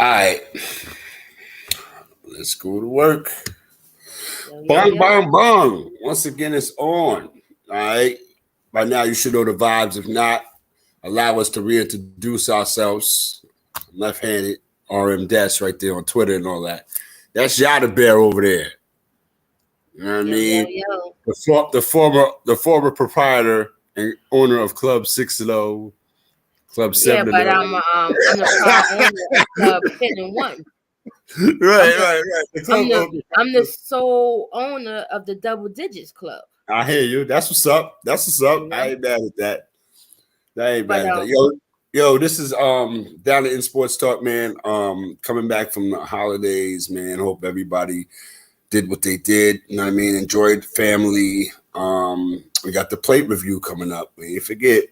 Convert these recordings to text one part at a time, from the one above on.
right, let's go to work. Yo. Bong. Once again, it's on. All right. By now, you should know the vibes. If not, allow us to reintroduce ourselves. Left-handed RM Dash right there on Twitter and all that. That's Yada Bear over there. You know what I mean? Yo. The former proprietor and owner of Club 6-0, Club 7-0. Yeah, but I'm the proud owner of Club 10-1. Right. I'm the sole owner of the Double Digits Club. I hear you. That's what's up. You know? I ain't mad at that. Yo, this is down in Sports Talk, man. Coming back from the holidays, man. Hope everybody did what they did. You know what I mean? Enjoyed family. We got the plate review coming up. We ain't forget.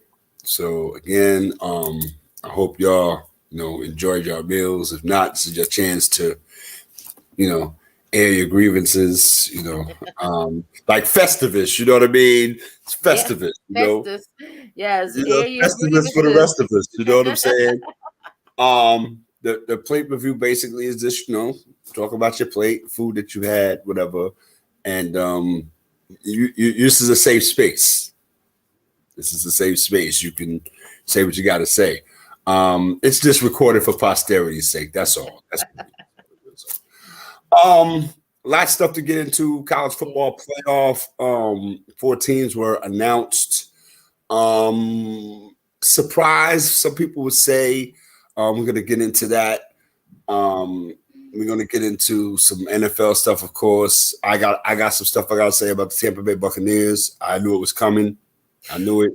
So again, I hope y'all, enjoyed your meals. If not, this is your chance to, air your grievances, like Festivus, you know what I mean? It's Festivus, Festus. Yes, Festivus for the rest of us, you know what I'm saying? The plate review basically is just, talk about your plate, food that you had, whatever, and this is a safe space. This is a safe space. You can say what you got to say. It's just recorded for posterity's sake. That's all. A lot of stuff to get into. College football playoff. 4 teams were announced. Surprise, some people would say. We're going to get into that. We're going to get into some NFL stuff, of course. I got some stuff I got to say about the Tampa Bay Buccaneers. I knew it was coming. I knew it.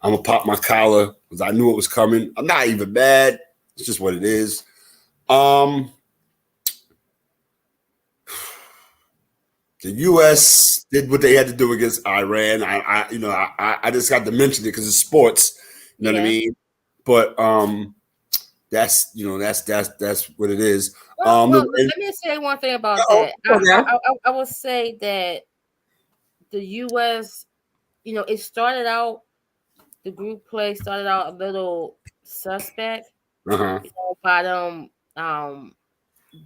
I'm going to pop my collar because I knew it was coming. I'm not even mad. It's just what it is. The U.S. did what they had to do against Iran. I just got to mention it because it's sports. You know what I mean? But that's what it is. Well, let me say one thing about that. I will say that the U.S. It started out, the group play started out a little suspect. By them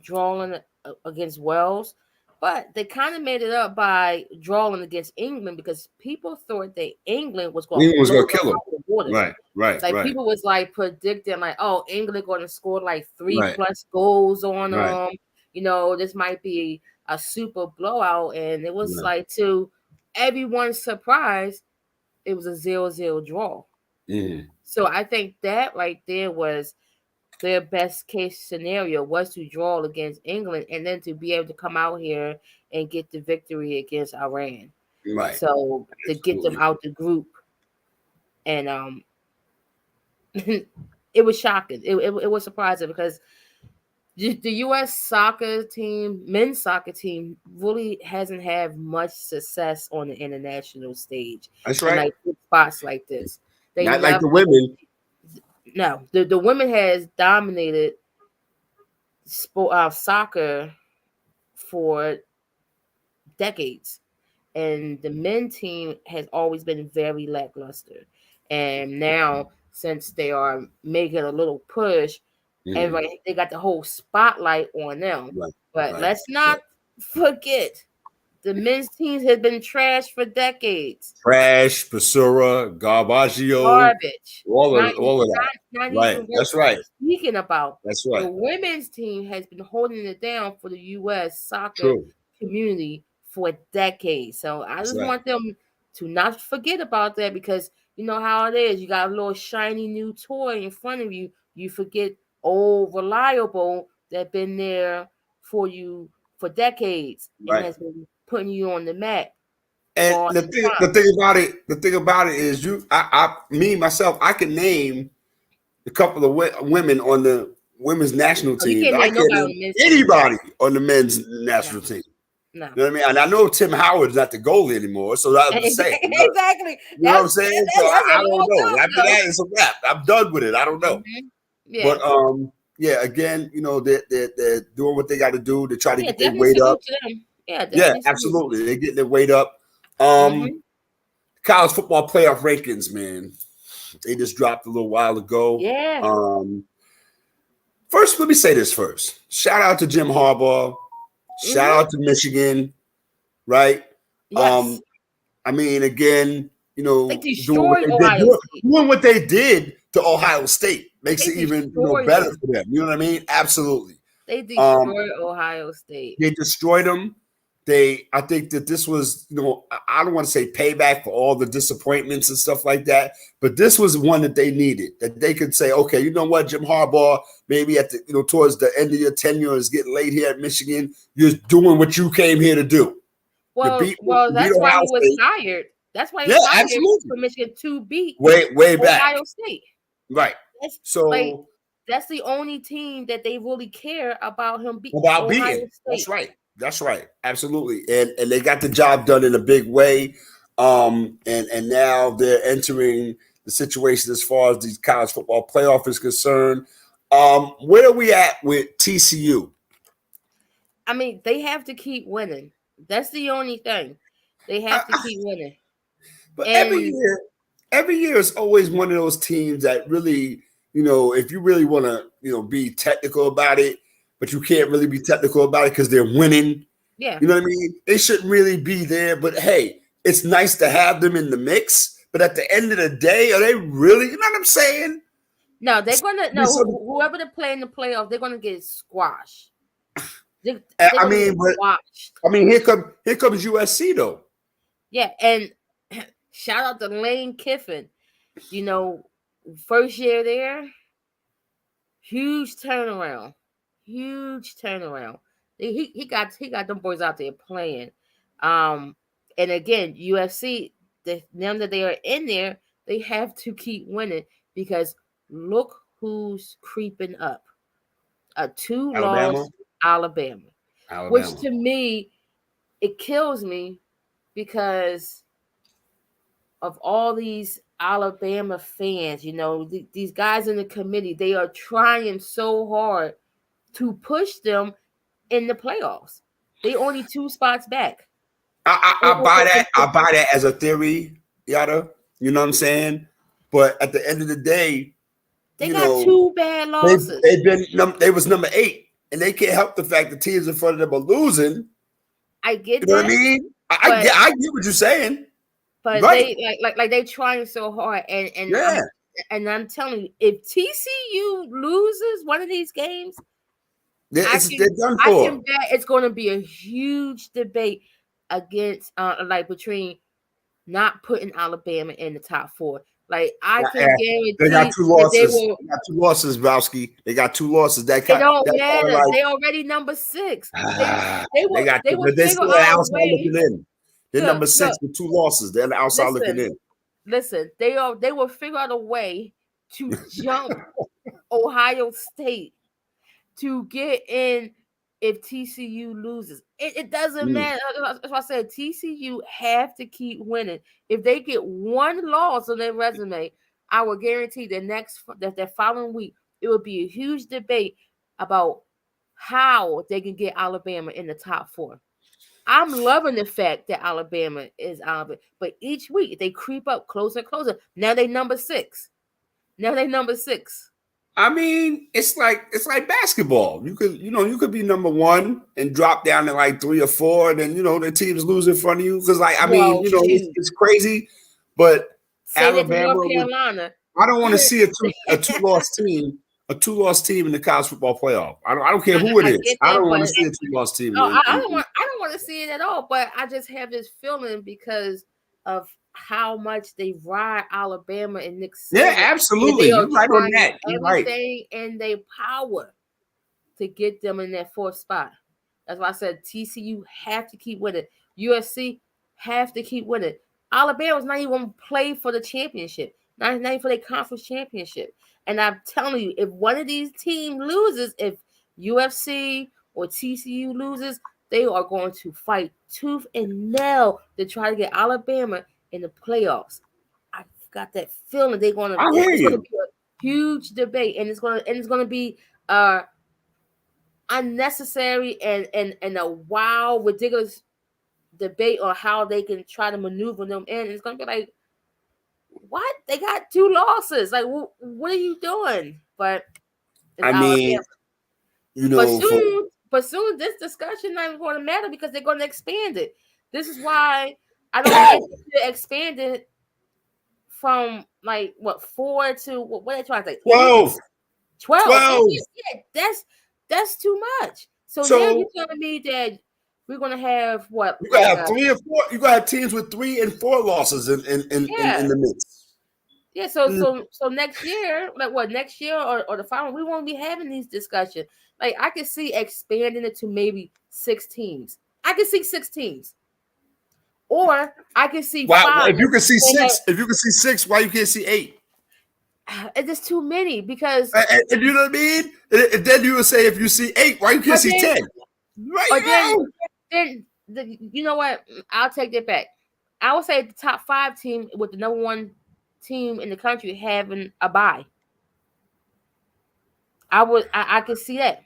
drawing against Wales. But they kind of made it up by drawing against England because people thought that England was going to kill them. Right. Like people was like predicting like, oh, England going to score like 3+ goals on them. This might be a super blowout, and it was like, to everyone's surprise, it was a 0-0 draw. So I think that right there was their best case scenario, was to draw against England and then to be able to come out here and get the victory against Iran. Right. So to get them out the group, and it was shocking. It was surprising because the U.S. soccer team, men's soccer team, really hasn't had much success on the international stage. That's right. Like spots like this, not like the women. No, the women has dominated soccer for decades, and the men team has always been very lackluster. And now, since they are making a little push, everybody, they got the whole spotlight on them. But let's not forget, the men's teams have been trashed for decades. Trash, Basura, garbage, all of that. Right, that's right. Speaking about, that's right. The women's team has been holding it down for the U.S. soccer community for decades. So I just want them to not forget about that, because you know how it is. You got a little shiny new toy in front of you. You forget old reliable that been there for you for decades and has been putting you on the map. And the thing about it is, I can name a couple of women on the women's national team. I can't name anybody on the men's national team. No. You know what I mean? And I know Tim Howard's not the goalie anymore, so that's the same. Exactly. You know what I'm saying? So I don't know. After that, it's a wrap. I'm done with it. I don't know. Yeah. But again, they're doing what they got to do to try to get their weight up. Yeah, absolutely. They're getting their weight up. College football playoff rankings, man. They just dropped a little while ago. Yeah. First, let me say this first. Shout out to Jim Harbaugh. Shout out to Michigan, right? Yes. I mean, again, They doing what destroyed they did, Ohio State. doing what they did to Ohio State makes They it even destroyed better them. for them. You know what I mean? Absolutely. They destroyed Ohio State. They destroyed them. I think that this was, I don't want to say payback for all the disappointments and stuff like that, but this was one that they needed, that they could say, okay, you know what, Jim Harbaugh, maybe at the, towards the end of your tenure is getting late here at Michigan. You're doing what you came here to do. Well, that's why Ohio he was State. hired. That's why he was hired absolutely. for Michigan to beat way back Ohio State. Right. That's the only team that they really care about him beating. Ohio State. That's right. Absolutely. And they got the job done in a big way. And now they're entering the situation as far as the college football playoff is concerned. Where are we at with TCU? I mean, they have to keep winning. That's the only thing. They have to keep winning. But every year is always one of those teams that really, if you really want to, be technical about it, but you can't really be technical about it because they're winning. Yeah. You know what I mean? They shouldn't really be there, but hey, it's nice to have them in the mix. But at the end of the day, are they really, you know what I'm saying? No, they're gonna whoever they play in the playoffs, they're gonna get squashed. Here comes USC though. Yeah, and shout out to Lane Kiffin. First year there, huge turnaround. He got them boys out there playing. And again, UFC, now that they are in there, they have to keep winning because look who's creeping up. A 2-loss Alabama. Which to me, it kills me because of all these Alabama fans. These guys in the committee, they are trying so hard to push them in the playoffs. They only 2 spots back. I buy that. I buy that as a theory, Yada. You know what I'm saying? But at the end of the day, they got 2 bad losses. They was number 8, and they can't help the fact the teams in front of them are losing. I get that. You know what I mean? I get what you're saying. But right. they trying so hard, and I'm telling you, if TCU loses one of these games, they're done for. I can bet it's going to be a huge debate against between not putting Alabama in the top 4. I can guarantee they got 2 losses. They got 2 losses, Bowski. They got 2 losses. That it don't matter. They already number 6. They still outside looking in. They're number 6 with 2 losses. They're outside looking in. Listen, they will figure out a way to jump Ohio State to get in if TCU loses. It doesn't matter. That's why I said TCU have to keep winning. If they get 1 loss on their resume, I will guarantee that following week it will be a huge debate about how they can get Alabama in the top 4. I'm loving the fact that Alabama is out of it, but each week they creep up closer and closer. Now they number 6. I mean, it's like basketball. You could be number 1 and drop down to 3 or 4, and then the teams lose in front of you because it's crazy. But Alabama, North Carolina. I don't want to see a 2-loss team. A 2-loss team in the college football playoff. I don't care who it is. I don't want to see a 2-loss team. I don't want to see it at all. But I just have this feeling because of how much they ride Alabama and Nick Saban. Yeah, absolutely. You're right on that. Everything in their power to get them in that 4th spot. That's why I said TCU have to keep winning. USC have to keep winning. Alabama's not even play for the championship. Not even for their conference championship. And I'm telling you, if one of these teams loses, if UFC or TCU loses, they are going to fight tooth and nail to try to get Alabama in the playoffs. I've got that feeling they're going to. It's going to be a huge debate, and it's going to be unnecessary and a wild, ridiculous debate on how they can try to maneuver them in. It's going to be like, what? They got 2 losses. What are you doing? But I mean, But soon this discussion not even going to matter because they're going to expand it. This is why I don't think they should expand it from like what 4 to what are they trying to say? 12. 12. Yeah, that's too much. So now you're telling me that we're gonna have what? You gotta have 3 or 4. You gotta have teams with 3 and 4 losses in the mix. Yeah, so next year, like what next year or the following, we won't be having these discussions. Like I can see expanding it to maybe 6 teams. I can see 6 teams. Or I can see 5. If you can see 6, why you can't see 8? It's just too many because and you know what I mean? And then you would say if you see 8, why you can't see 10? Right. Then you know what? I'll take that back. I would say the top 5 team with the number 1 team in the country having a bye. I could see that.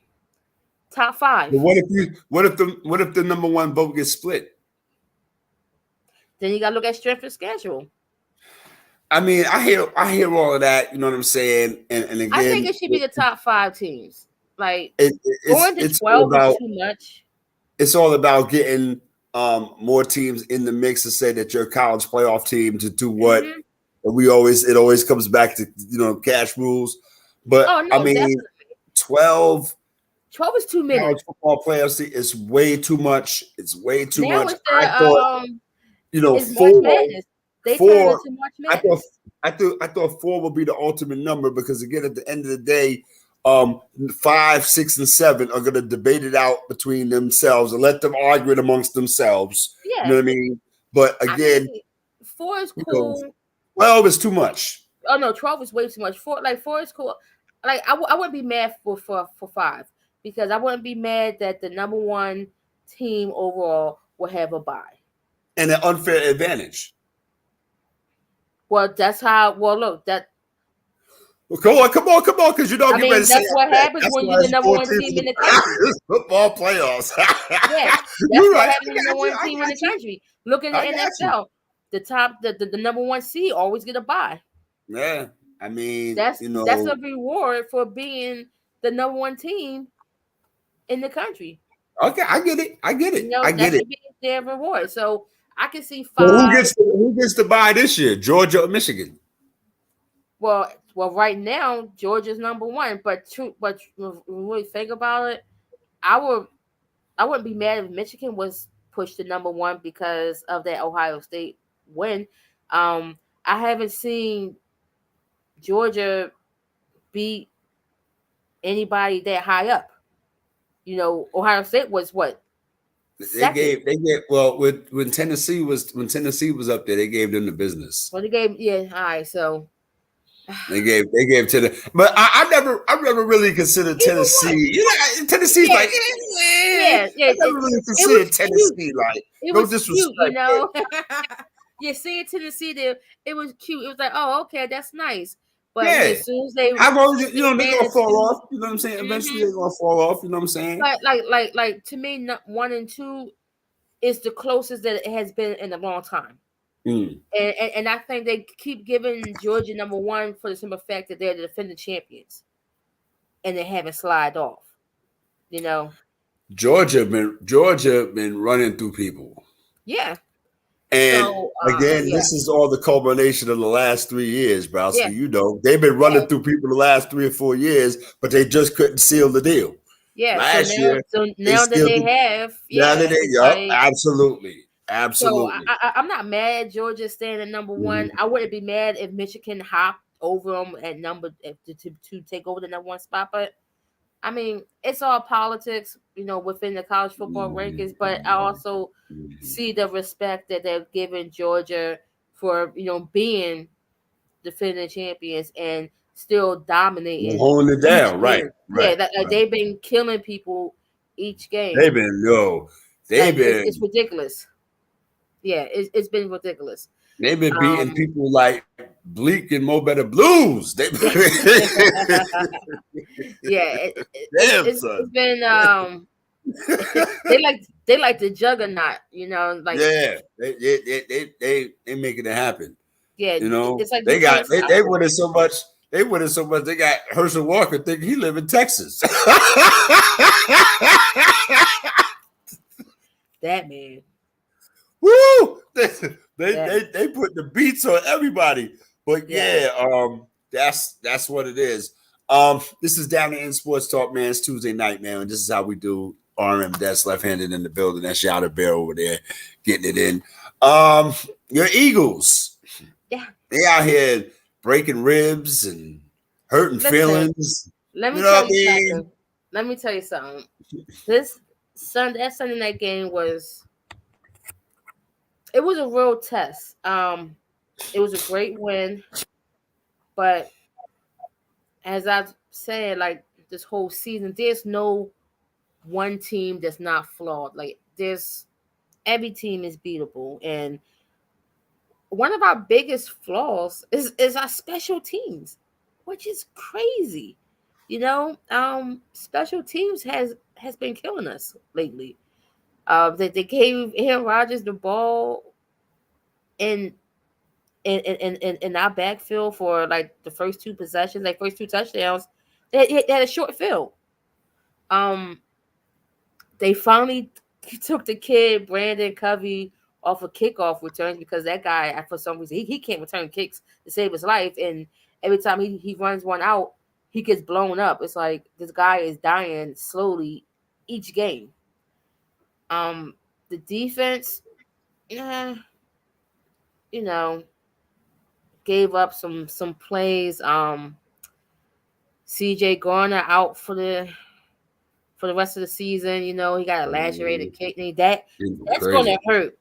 Top 5. But what if the number 1 vote gets split? Then you gotta look at strength of schedule. I mean, I hear all of that. You know what I'm saying? And again, I think it should be the top 5 teams. Like going to 12 is too much. It's all about getting more teams in the mix to say that you're a college playoff team to do what. Mm-hmm. It always comes back to cash rules. But I mean, definitely. 12 is too many. College football playoffs is way too much. It's way too now much. I thought, it's 4. They 4. Into March Madness. I thought 4 would be the ultimate number because again, at the end of the day, 5, 6, and 7 are going to debate it out between themselves and let them argue it amongst themselves. Yeah, you know what I mean. But again, 4 is cool. 12 is too much. Oh no, 12 is way too much. 4 is cool. Like I wouldn't be mad for 5 because I wouldn't be mad that the number 1 team overall will have a bye and an unfair advantage. Well, that's how. Well, look that. Well, come on, because you don't get ready to say that's what happens when you're the number 1 team in the country. Football playoffs. Yeah, that's what happens when you're the number 1 team in the country. Look in the NFL. The top, the number 1 seed always get a bye. Yeah, I mean, that's a reward for being the number 1 team in the country. Okay, I get it. I get it. Their reward. So I can see 5. Well, who gets to buy this year? Georgia or Michigan? Well, right now Georgia's number 1. But when we think about it, I wouldn't be mad if Michigan was pushed to number 1 because of that Ohio State win. I haven't seen Georgia beat anybody that high up. Ohio State was what? They gave when Tennessee was up there, they gave them the business. Well, they gave all right, so they gave to the, but I never really considered Tennessee. Tennessee's like I never really considered Tennessee like no disrespect. Yeah, seeing Tennessee there, it was cute. It was like, oh, okay, that's nice. But as soon as they're gonna fall off. You know what I'm saying? Eventually they're gonna fall off. You know what I'm saying? Like to me, 1 and 2 is the closest that it has been in a long time. And I think they keep giving Georgia number 1 for the simple fact that they're the defending champions, and they haven't slide off. Georgia been running through people. Yeah. And again, this is all the culmination of the last 3 years, Browski. Yeah. They've been running through people the last 3 or 4 years, but they just couldn't seal the deal. Yeah. Now that they have. Absolutely. So I'm not mad at Georgia staying at number 1. I wouldn't be mad if Michigan hopped over them at to take over the number 1 spot, but I mean, it's all politics, within the college football rankings. But I also see the respect that they're giving Georgia for, being defending champions and still dominating, holding it down, right? They've been killing people each game. It's ridiculous. Yeah, it's been ridiculous. They've been beating people like Bleak and Mo Better Blues. It's been they like the juggernaut, they making it happen. Yeah, it's like they winning so much. They went in so much they got Herschel Walker thinking he live in Texas. That man. Woo! They put the beats on everybody. But that's what it is. This is Down to End Sports Talk, man. It's Tuesday night, man. And this is how we do RM. That's left-handed in the building. That's Yada Bear over there getting it in. Your Eagles. Yeah. They out here breaking ribs and hurting feelings. Let me tell you something. Let me tell you something. That Sunday night game was a real test. It was a great win, but as I said, like this whole season, there's no one team that's not flawed. Like every team is beatable, and one of our biggest flaws is our special teams, which is crazy. You know, special teams has been killing us lately. They gave Aaron Rodgers the ball in our backfield for like the first two possessions, like first two touchdowns. They had a short field. They finally took the kid Brandon Covey off of kickoff returns because that guy, for some reason, he can't return kicks to save his life, and every time he runs one out, he gets blown up. It's like this guy is dying slowly each game. The defense, gave up some plays. CJ Garner out for the rest of the season. You know, he got a lacerated kidney. That's gonna hurt.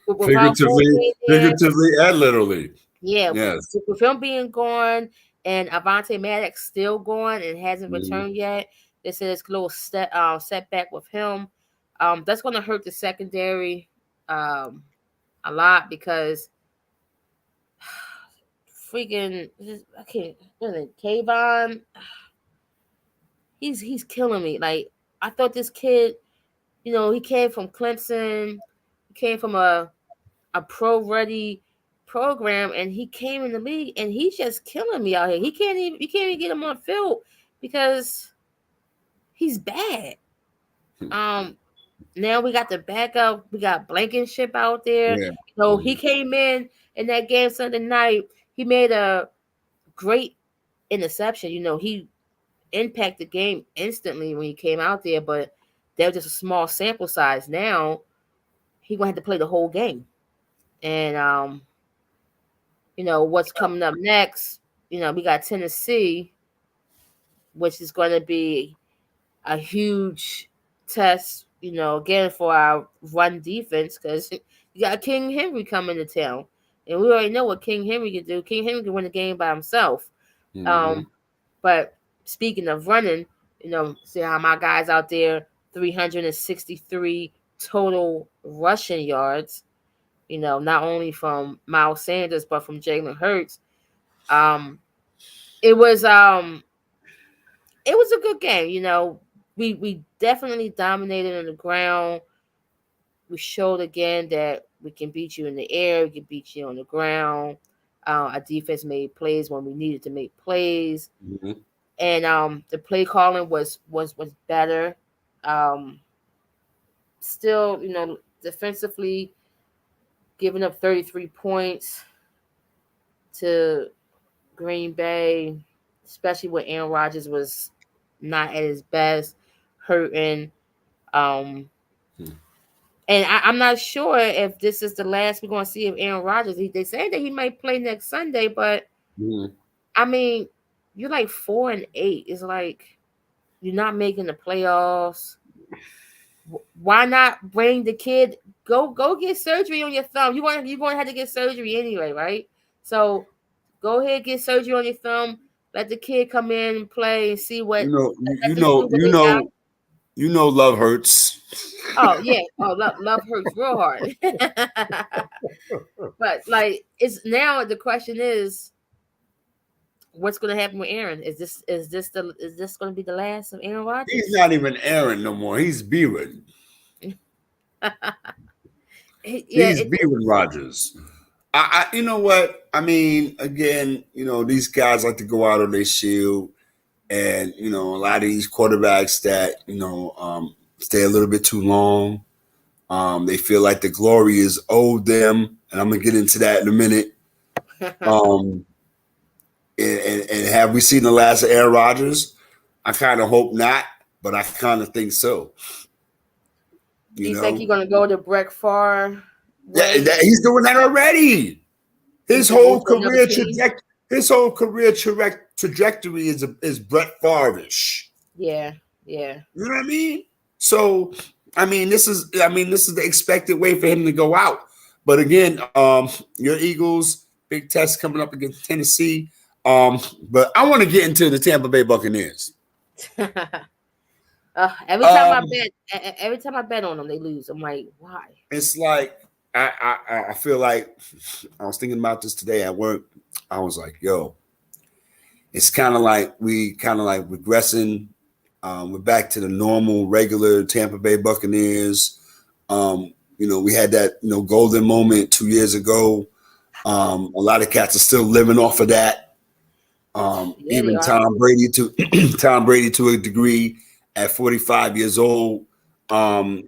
Figuratively and literally. Yeah, yes. With him being gone and Avonte Maddox still gone and hasn't returned yet, they said it's a little setback with him. That's going to hurt the secondary a lot because freaking Kayvon, he's killing me. Like, I thought this kid, you know, he came from Clemson, he came from a pro ready program, and he came in the league and he's just killing me out here. You can't even get him on field because he's bad. Now we got the backup. We got Blankenship out there. Yeah. So he came in that game Sunday night. He made a great interception. You know, he impacted the game instantly when he came out there, but there was just a small sample size. Now he gonna have to play the whole game. And you know, what's coming up next, you know, we got Tennessee, which is going to be a huge test, you know, again for our run defense because you got King Henry coming to town. And we already know what King Henry can do. King Henry can win the game by himself. But speaking of running, you know, see how my guys out there, 363 total rushing yards. You know, not only from Miles Sanders, but from Jalen Hurts. It was a good game. You know, we definitely dominated on the ground. We showed again that we can beat you in the air. We can beat you on the ground. Our defense made plays when we needed to make plays. And the play calling was better. Still, you know, defensively, giving up 33 points to Green Bay, especially when Aaron Rodgers was not at his best, hurting. And I'm not sure if this is the last we're going to see of Aaron Rodgers. They say that he might play next Sunday, but I mean, you're like 4-8. It's like you're not making the playoffs. Why not bring the kid? Go get surgery on your thumb. You're going to have to get surgery anyway, right? So go ahead, get surgery on your thumb. Let the kid come in and play and see what love hurts. Oh yeah, love hurts real hard. But like, it's now the question is, what's going to happen with Aaron? Is this going to be the last of Aaron Rodgers? He's not even Aaron no more. He's Beeran. He's Beeran Rodgers. You know what? I mean, again, these guys like to go out on their shield, and a lot of these quarterbacks that stay a little bit too long. They feel like the glory is owed them, and I'm gonna get into that in a minute. Um, and have we seen the last of Aaron Rodgers? I kind of hope not, but I kind of think so. Do you think he's gonna go to Brett Favre way? Yeah, he's doing that already. His whole career trajectory is Brett Favre-ish. Yeah. You know what I mean? So, this is the expected way for him to go out. But again, your Eagles, big test coming up against Tennessee. But I want to get into the Tampa Bay Buccaneers. Every time I bet on them, they lose. I'm like, why? It's like I feel like I was thinking about this today at work. I was like, yo, it's kind of like regressing. We're back to the normal, regular Tampa Bay Buccaneers. We had that golden moment 2 years ago. A lot of cats are still living off of that. Even Tom Brady to a degree at 45 years old,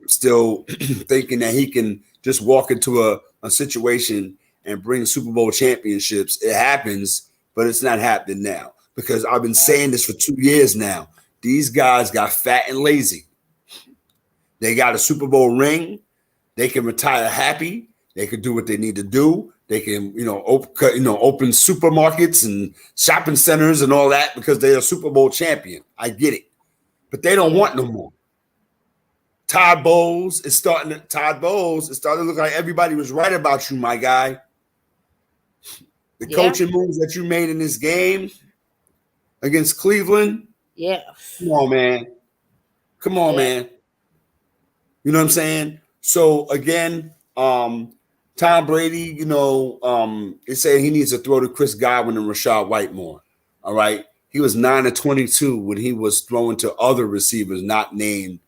still thinking that he can just walk into a situation and bring Super Bowl championships. It happens, but it's not happening now because I've been saying this for 2 years now. These guys got fat and lazy. They got a Super Bowl ring. They can retire happy. They can do what they need to do. They can, open supermarkets and shopping centers and all that because they're a Super Bowl champion. I get it, but they don't want no more. Todd Bowles is starting to look like everybody was right about you, my guy. The coaching moves that you made in this game against Cleveland. Yeah. Come on, man. You know what I'm saying? So again, Tom Brady, is saying he needs to throw to Chris Godwin and Rachaad White more. All right. He was 9-22 when he was throwing to other receivers not named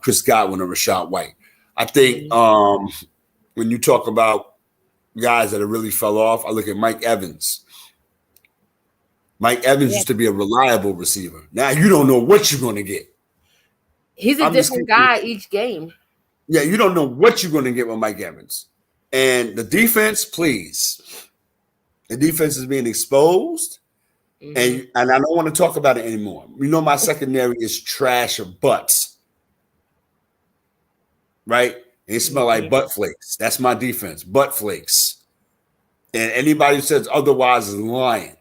Chris Godwin or Rachaad White. I think when you talk about guys that have really fell off, I look at Mike Evans. Mike Evans used to be a reliable receiver. Now you don't know what you're going to get. He's a different guy each game. Yeah, you don't know what you're going to get with Mike Evans. And the defense, please. The defense is being exposed. Mm-hmm. And I don't want to talk about it anymore. My secondary is trash or butts. Right? They smell like butt flakes. That's my defense. Butt flakes. And anybody who says otherwise is lying.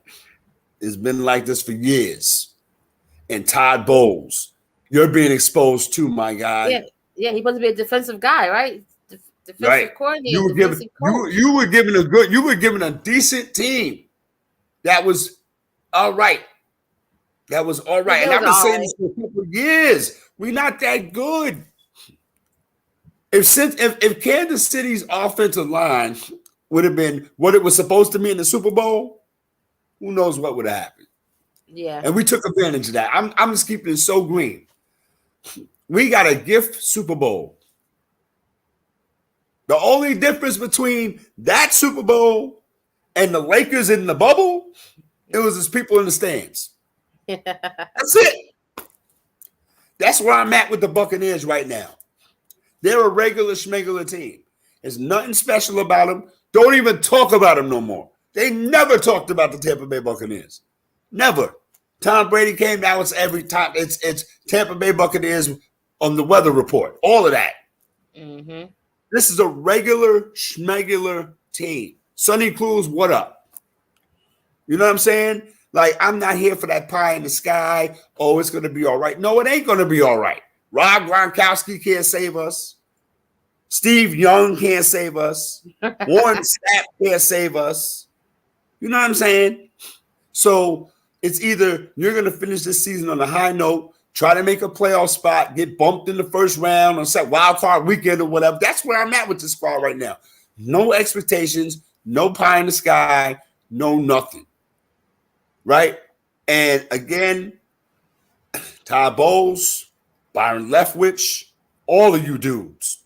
It's been like this for years. And Todd Bowles, you're being exposed too, my guy. Yeah, he's supposed to be a defensive guy, right? Defensive coordinator. You were given a decent team. That was all right. And I've been saying this for a couple of years. We're not that good. If Kansas City's offensive line would have been what it was supposed to be in the Super Bowl, who knows what would have happened? Yeah. And we took advantage of that. I'm just keeping it so green. We got a gift Super Bowl. The only difference between that Super Bowl and the Lakers in the bubble, it was just people in the stands. That's it. That's where I'm at with the Buccaneers right now. They're a regular schmegular team. There's nothing special about them. Don't even talk about them no more. They never talked about the Tampa Bay Buccaneers. Never. Tom Brady came down with every time. It's Tampa Bay Buccaneers on the weather report. All of that. Mm-hmm. This is a regular schmegular team. Sonny Cruz, what up? You know what I'm saying? Like, I'm not here for that pie in the sky. Oh, it's going to be all right. No, it ain't going to be all right. Rob Gronkowski can't save us. Steve Young can't save us. Warren Sapp can't save us. You know what I'm saying? So it's either you're going to finish this season on a high note, try to make a playoff spot, get bumped in the first round on set wild card weekend or whatever. That's where I'm at with this squad right now. No expectations, no pie in the sky, no nothing. Right? And again, Todd Bowles, Byron Leftwich, all of you dudes.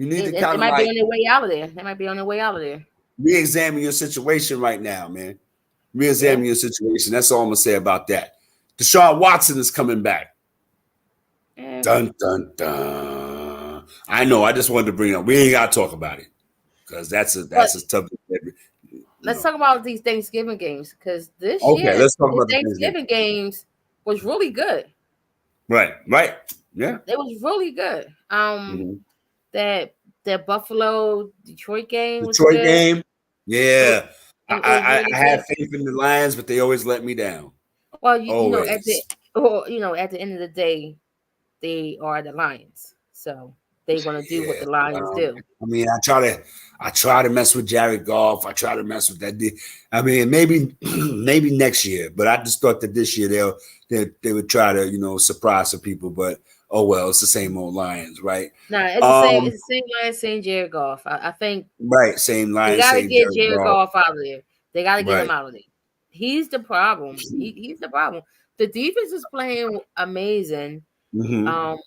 You need to It kind of might be like on their way out of there. They might be on their way out of there. re-examine your situation right now, man. Yeah. Re-examine your situation. That's all I'm gonna say about that. Deshaun Watson is coming back. Yeah. Dun dun dun. I know. I just wanted to bring it up. We ain't gotta talk about it because But that's a tough. You let's know. talk about these Thanksgiving games because this Okay, year let's talk the about the Thanksgiving. Thanksgiving games was really good. Right. Yeah. It was really good. Mm-hmm. That that Buffalo Detroit game was Detroit good. game. It was Yeah. it was really I good. have faith in the Lions, but they always let me down. Well, Always. at the end of the day, they are the Lions, so they're gonna do what Yeah. the Lions do. I mean, I try to mess with Jared Goff. I try to mess with that. I mean, maybe maybe next year, but I just thought that this year they would try to surprise some people. But oh well, it's the same old Lions, right? No, it's the same. Um, It's the same Lions, same Jared Goff. I think right, same they Lions, got to same get Jared Jared Goff, Goff out of there. They got to get him right? out of there. He's the problem. He's the problem. The defense is playing amazing. Mm-hmm. Um,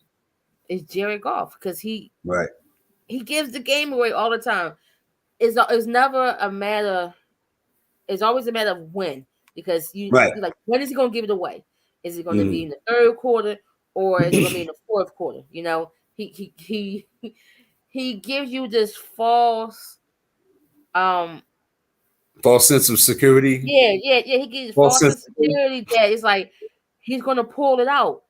is Jared Goff because Right, he gives the game away all the time. It's never a matter. It's always a matter of when because right. you like when is he going to give it away? Is it going to be Mm. in the third quarter or is it going to be in the fourth quarter? You know, he gives you this false um False sense of security. yeah. He gives False false sense. security that it's like he's gonna pull it out,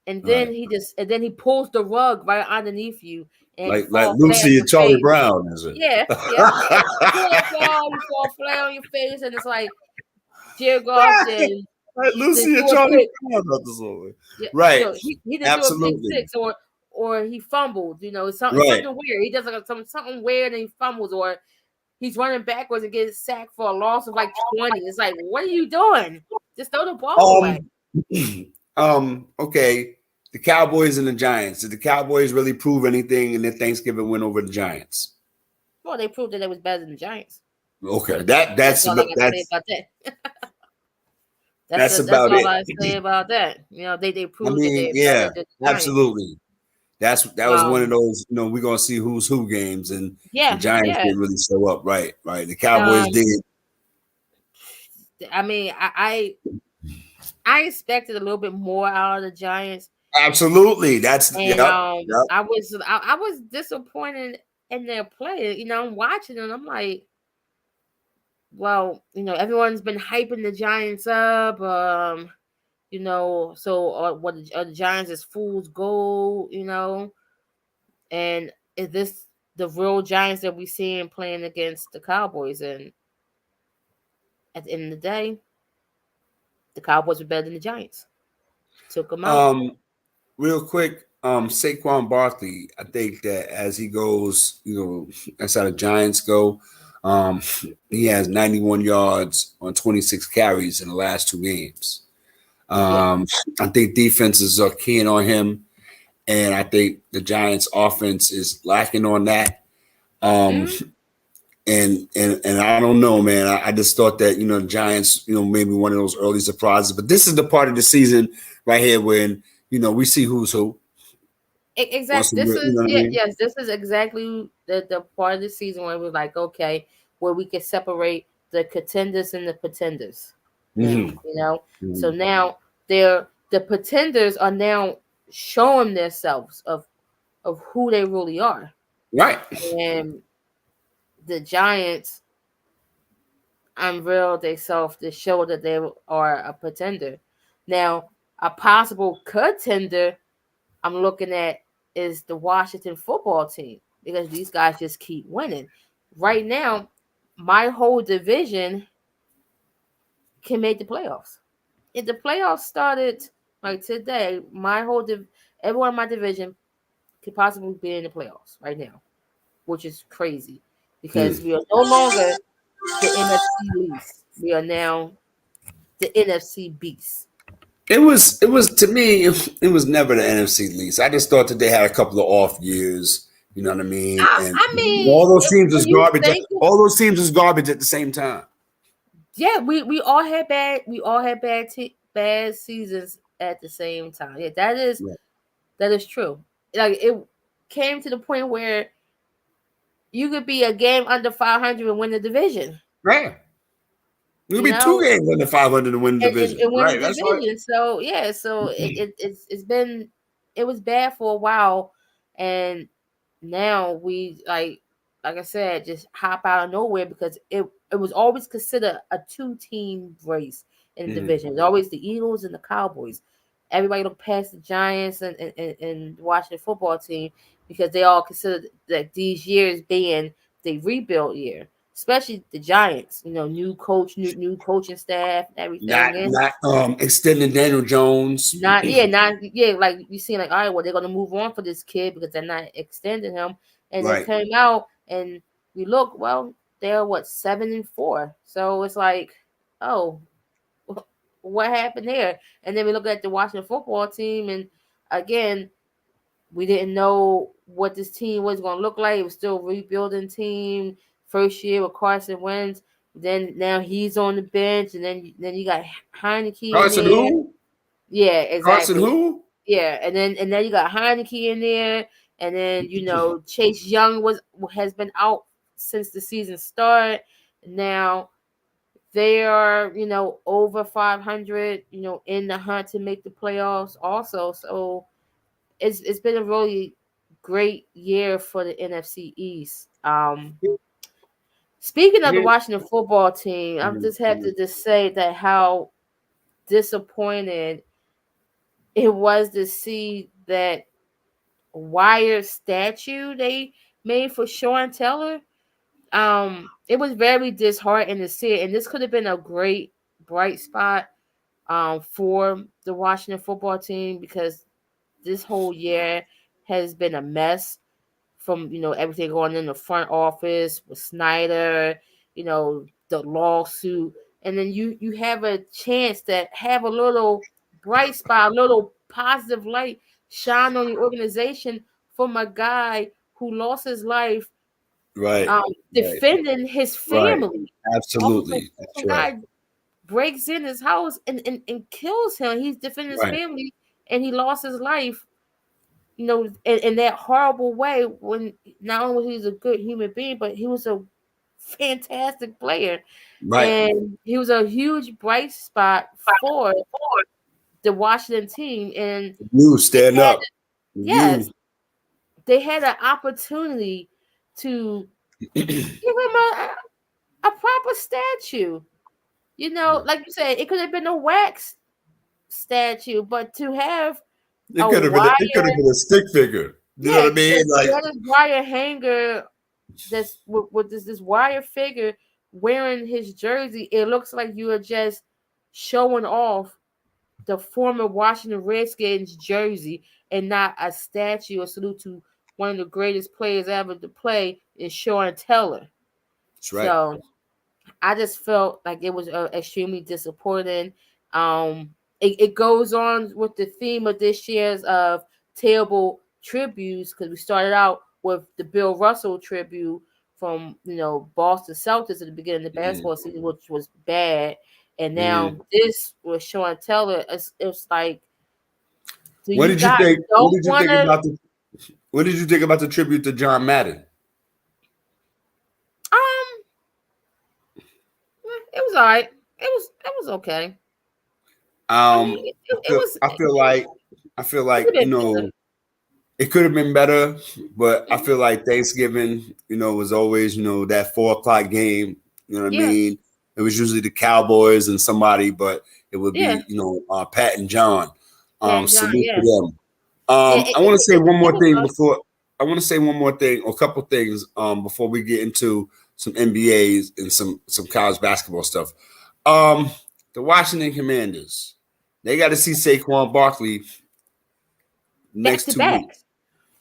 and then Right, he pulls the rug right underneath you, and you like fall flat on Lucy your and Charlie face. Brown, is it? Yeah, yep. Pull that fall, you fall flat on your face, and it's like Jared Goff Like then Lucy and threw a Charlie pick. Brown about this over. Yeah, Right. he didn't do a pick Absolutely. six or he fumbled. It's Right. something weird. He does like something weird and he fumbles or he's running backwards and gets sacked for a loss of like 20. It's like, what are you doing? Just throw the ball away. Um. Okay. The Cowboys and the Giants. Did the Cowboys really prove anything in their Thanksgiving win over the Giants? Well, they proved that it was better than the Giants. Okay. That's all I got to say about that. That's about all it. I say about that. They I proved that mean, they're better yeah, than the Giants. absolutely. That was one of those. We're gonna see who's who games, and the Yeah, Giants yeah. didn't really show up. Right. Right. The Cowboys Um, did. I mean, I expected a little bit more out of the Giants, Absolutely. That's and yep. Yep. I was disappointed in their play. I'm watching and I'm like, well, everyone's been hyping the Giants up. So what are the Giants is fool's gold, and is this the real Giants that we seeing playing against the Cowboys? And at the end of the day, the Cowboys were better than the Giants. Took them out. Real quick, Saquon Barkley, I think that as he goes, that's how the Giants go. Um, he has 91 yards on 26 carries in the last two games. Yeah. I think defenses are keen on him, and I think the Giants' offense is lacking on that. Mm-hmm. And I don't know, man. I just thought that the Giants, maybe one of those early surprises. But this is the part of the season right here when we see who's who. Exactly. You know what I mean? Yes. This is exactly the part of the season where we're like, okay, where we can separate the contenders and the pretenders. Now, so Mm-hmm. now the pretenders are now showing themselves of who they really are, Right. and the Giants unveiled themselves to show that they are a pretender. Now, a possible contender I'm looking at is the Washington football team because these guys just keep winning. Right now, my whole division can make the playoffs. If the playoffs started like today, everyone in my division could possibly be in the playoffs right now, which is crazy because we are no longer the NFC least. We are now the NFC beast. It was to me. It was never the NFC least. I just thought that they had a couple of off years. You know what I mean? And I mean, all those teams when is you garbage. think, All those teams is garbage at the same time. yeah, we all had bad seasons at the same time. Yeah, that is true. Like it came to the point where you could be a game under 500 and win the division. Right. It'll You be two know, games under 500 to win the division. and win the Right. That's right. division. So yeah, so it's been, it was bad for a while, and now we like I said, just hop out of nowhere because it was always considered a 2-team race in the division. It's always the Eagles and the Cowboys. Everybody look past the Giants and Washington football team because they all consider that these years being the rebuild year, especially the Giants. You know, new coach, new coaching staff, and Not everything. And not extending Daniel Jones. like you see, like, all right, well, they're gonna move on for this kid because they're not extending him. And it Right. came out, and we look, well, they're what, 7-4. So it's like, oh, what happened there? And then we look at the Washington football team, and again, we didn't know what this team was going to look like. It was still a rebuilding team. First year with Carson Wentz. Then now he's on the bench, and then you got Heineke in Carson there. who? Yeah, Carson exactly. who? Yeah, and then you got Heineke in there, and then Chase Young has been out since the season started. Now they are over 500, in the hunt to make the playoffs also. So it's been a really great year for the NFC East. Speaking of the Here- Washington football team, I Mhm, just have to mhm. just say that how disappointed it was to see that wire statue they made for Sean Taylor. It was very disheartening to see it, and this could have been a great bright spot for the Washington football team because this whole year has been a mess from everything going in the front office with Snyder, the lawsuit, and then you have a chance to have a little bright spot, a little positive light shine on the organization from a guy who lost his life Right. Right. defending his Right. family. Officer, Absolutely. That's some right. guy breaks in his house and kills him. He's defending his Right. family, and he lost his life, in that horrible way. When not only was he a good human being, but he was a fantastic player, Right. and he was a huge bright spot for the Washington team. And You they stand had, up. yes, You. they had an opportunity to give him a proper statue. Like you said, it could have been a wax statue, but to have It a could have been. wire, It could have been a stick figure. You know yeah, what I mean? they Like. had this wire hanger that's with this wire figure wearing his jersey. It looks like you are just showing off the former Washington Redskins jersey and not a statue or salute to one of the greatest players ever to play is Sean Taylor. That's right. So I just felt like it was extremely disappointing. It goes on with the theme of this year's of terrible tributes because we started out with the Bill Russell tribute from Boston Celtics at the beginning of the Mhm, basketball season, which was bad, and now mhm. this with Sean Taylor. It's like, do What you did you guys think? What don't did you want think to? about the? What did you think about the tribute to John Madden? Um, it was all right. It was okay. I mean, Um, it, I it, it feel. was I feel like. I feel it could like have been better. it could have been better, but I Mhm. feel like Thanksgiving, was always, that 4 o'clock game. You know what I Yeah, mean? It was usually the Cowboys and somebody, but it would yeah, be, Pat and John. Pat and John. Salute to Yeah, them. yeah. I want to say one It more was thing good. before I want to say one more thing, or a couple things, before we get into some NBAs and some college basketball stuff. Um, the Washington Commanders, they got to see Saquon Barkley Back next to 2 weeks, back.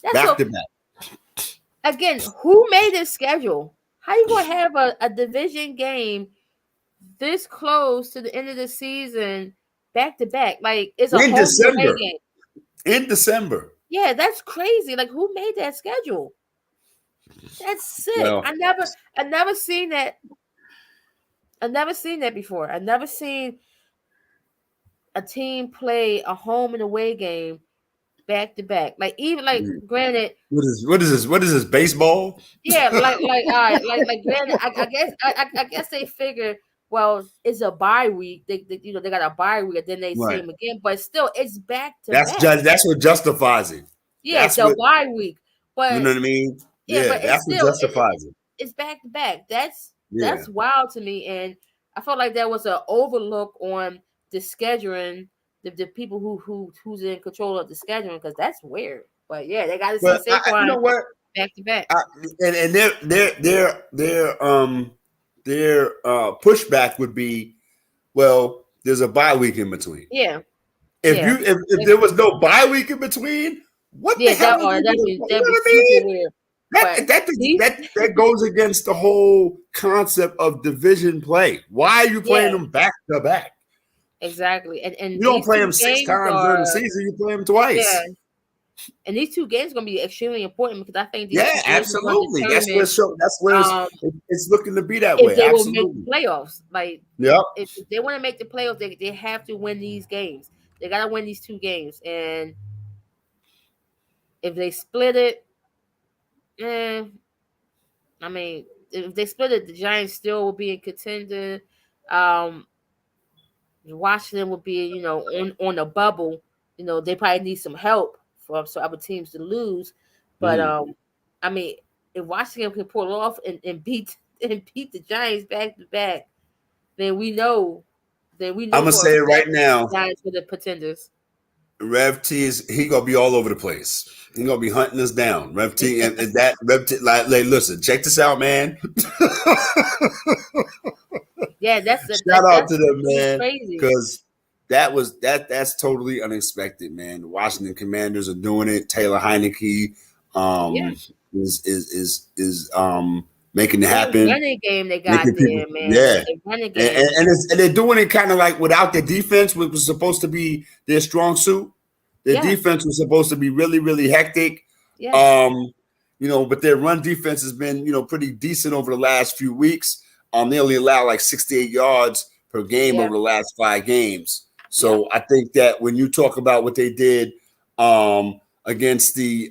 That's back what. to back. Again, who made this schedule? How you gonna have a division game this close to the end of the season, back to back? Like it's a In home and away December. game. In December. Yeah, that's crazy. Like who made that schedule? That's sick. Well, I never seen that. I never seen that before. I never seen a team play a home and away game back to back. Like even like granted, what is this baseball? Yeah, all right, granted, I guess they figure, well, it's a bye week. They got a bye week, and then they see him again. But still, it's back to back. That's what justifies it. Yeah, That's the what bye week. you But know what I mean. yeah, Yeah, but it's that's what still justifies it. it's back to back. Yeah, That's wild to me, and I felt like there was an overlook on the scheduling, the people who's in control of the scheduling, because that's weird. But yeah, they got to see but you Saquon know what? back to back. And their pushback would be, well, there's a bye week in between. Yeah, If there was no bye week in between, what the yeah, hell are you that'd doing? be You know that'd be what I super mean? weird. But That goes against the whole concept of division play. Why are you playing yeah, them back to back? exactly. And You don't these play two them six games times during the are season. You play them yeah, twice. and these two games are gonna be extremely important because I think these Yeah, two games are going to absolutely. determine That's where um it's looking to be that if way. they will make the Absolutely. playoffs. Like Yep. if they want to make the playoffs, they have to win these games. They gotta win these two games, and if they split it, eh, I mean, if they split it, the Giants still will be in contender. Um, Washington will be, on a bubble. They probably need some help from some other teams to lose. But I mean, if Washington can pull it off and beat the Giants back to back, then we know I'm gonna for a say it right fact now. the Giants are the pretenders. Rev T he gonna be all over the place. He gonna be hunting us down. Rev T and that Rev T like listen, check this out, man. Yeah, Shout out to them, really man, crazy. because that's totally unexpected, man. The Washington Commanders are doing it. Taylor Heineke Yeah. is making it happen. Running game they got Making people, there, man. yeah. The running And, game. and they're doing it kind of like without their defense, which was supposed to be their strong suit. Their defense was supposed to be really, really hectic. Yes. But their run defense has been, pretty decent over the last few weeks. They only allow like 68 yards per game over the last 5 games. So I think that when you talk about what they did against the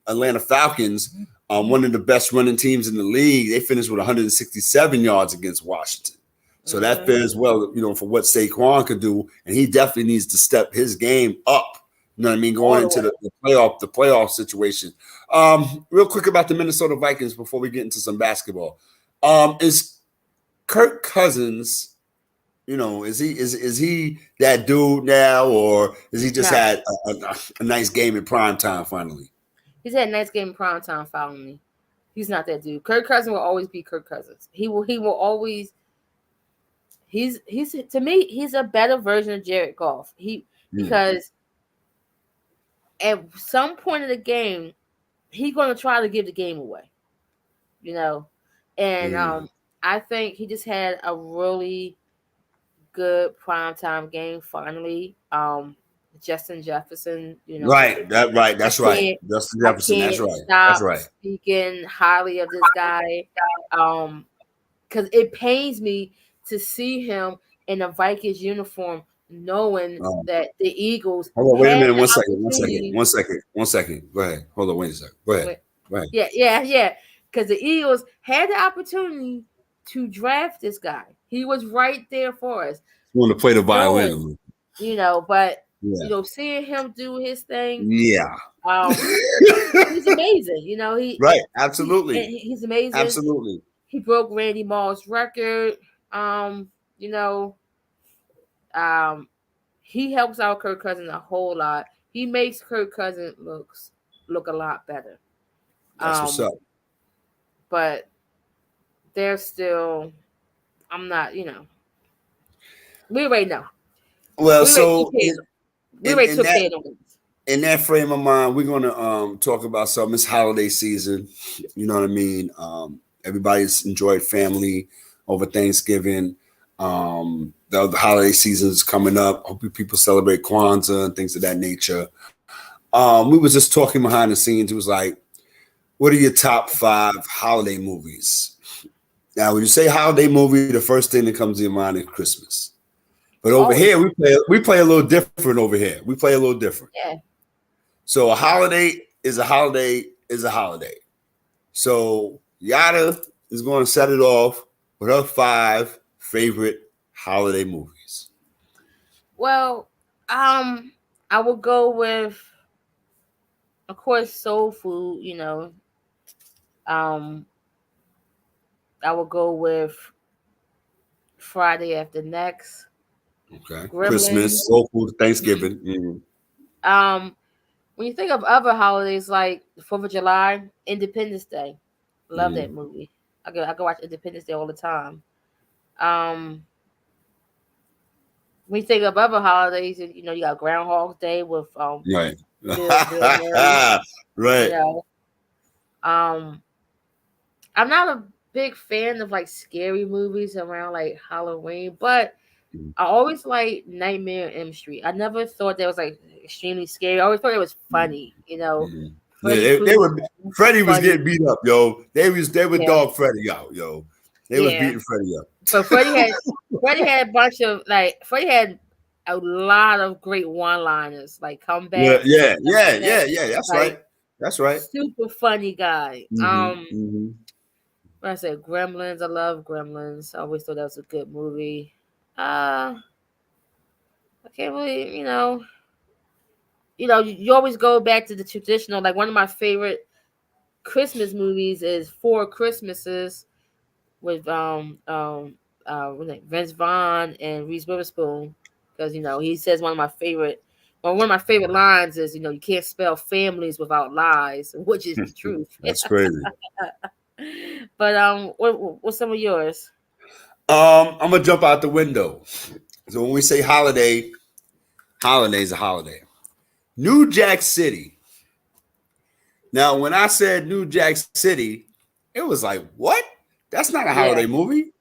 Atlanta Falcons, one of the best running teams in the league, they finished with 167 yards against Washington. So that fares well, for what Saquon could do, and he definitely needs to step his game up. You know what I mean? Going into the playoff situation. Real quick about the Minnesota Vikings before we get into some basketball. Is Kirk Cousins, is he that dude now, or is he just had a nice game in prime time finally? He's had a nice game in prime time finally. He's not that dude. Kirk Cousins will always be Kirk Cousins. He will always. He's to me, he's a better version of Jared Goff. Because at some point in the game, he's gonna try to give the game away. And I think he just had a really good primetime game finally. Justin Jefferson, Right. That's right. Justin Jefferson, that's right. That's right. Speaking highly of this guy. Because it pains me to see him in a Vikings uniform, knowing that the Eagles. Hold on, wait a minute. One second. Go ahead. Hold on, wait a second. Go ahead. Yeah. Because the Eagles had the opportunity to draft this guy. He was right there for us. He wanted to play the violin. But seeing him do his thing. Yeah. He's amazing. Right. Absolutely. He's amazing. Absolutely. He broke Randy Moss' record. He helps out Kirk Cousins a whole lot. He makes Kirk Cousins look a lot better. That's what's up. But they're still. I'm not. We already know. Well, in that frame of mind, we're going to talk about something. It's holiday season. You know what I mean? Everybody's enjoyed family over Thanksgiving. The holiday season is coming up. Hope people celebrate Kwanzaa and things of that nature. We was just talking behind the scenes. It was like, what are your top 5 holiday movies? Now, when you say holiday movie, the first thing that comes to your mind is Christmas. But over here, we play a little different over here. We play a little different. Yeah. So a holiday is a holiday is a holiday. So Yada is going to set it off with her 5 favorite holiday movies. Well, I will go with, of course, soul food. Um, I will go with Friday After Next, Okay. Christmas, Gremlins. soul food, Thanksgiving. Mm-hmm. Um, when you think of other holidays like 4th of July, Independence Day, love Mm-hmm. that movie. I go watch Independence Day all the time. Um, when you think of other holidays, you got Groundhog Day with Right. Bill Murray. You Right. know, um, I'm not a big fan of like scary movies around like Halloween, but I always like Nightmare on Elm Street. I never thought that was like extremely scary. I always thought it was funny. Mm-hmm. Yeah, Freddy they Krueger were. Freddie was funny. getting beat up, yo. They would Yeah, dog Freddie out, yo. They was yeah. beating Freddie up. But Freddie had a bunch of Freddie had a lot of great one-liners, like Yeah, comebacks and yeah, stuff yeah, like that. yeah, yeah. That's Like right. That's right. super funny guy. Mm-hmm. Mm-hmm. When I said Gremlins, I love Gremlins. I always thought that was a good movie. Uh I can't really, you always go back to the traditional. Like one of my favorite Christmas movies is Four Christmases with Vince Vaughn and Reese Witherspoon, because he says one of my favorite lines is, you can't spell families without lies, which is the truth. That's crazy. But what's some of yours? I'm gonna jump out the window. So when we say holiday, holiday's a holiday. New Jack City. Now, when I said New Jack City, it was like, what? That's not a holiday Yeah, movie.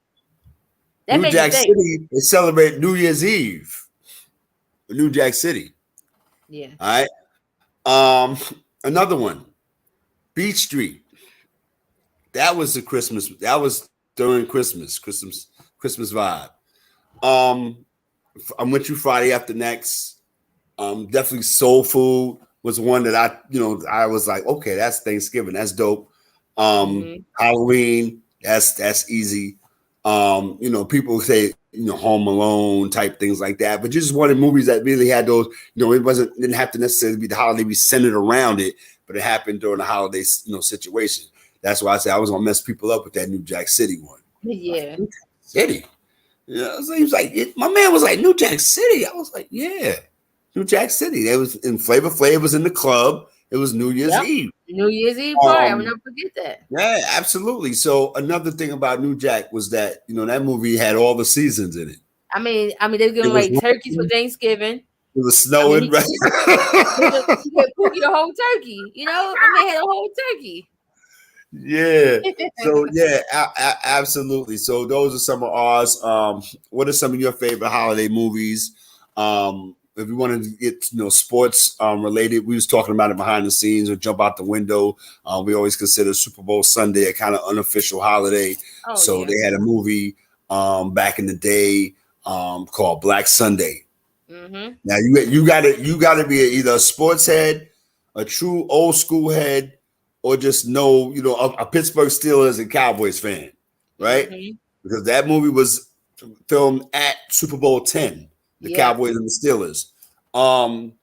that New made me Jack think. City is celebrate New Year's Eve. New Jack City. Yeah. All right. Another one, Beach Street. That was the Christmas. That was during Christmas vibe. Um, I'm with you Friday After Next. Definitely Soul Food was one that I was like, okay, that's Thanksgiving. That's dope. Hmm. Halloween, that's easy. People say, Home Alone type things like that, but you just wanted movies that really had those, didn't have to necessarily be the holiday be centered around it, but it happened during the holiday, situation. That's why I said I was gonna mess people up with that New Jack City one. Like, Yeah. New Jack City. So he was like, my man was like, New Jack City. I was like, yeah, New Jack City. They was in Flavor Flav was in the club. It was New Year's Yep. Eve. New Year's Eve party. I will Um, never forget that. yeah, absolutely. So another thing about New Jack was that that movie had all the seasons in it. They were It giving was like turkeys for raining, Thanksgiving. it was I mean, snowing, right? he gave Pookie the whole turkey. Had a whole turkey. Yeah. So yeah, absolutely. So those are some of ours. What are some of your favorite holiday movies? If you wanted to get sports related, we was talking about it behind the scenes or jump out the window. We always consider Super Bowl Sunday a kind of unofficial holiday. Oh So yeah. they had a movie back in the day called Black Sunday. Mhm. Now you gotta be either a sports head, a true old school head, or just know a Pittsburgh Steelers and Cowboys fan, right? Mhm. Because that movie was filmed at Super Bowl 10, the Yep. Cowboys and the Steelers. Um,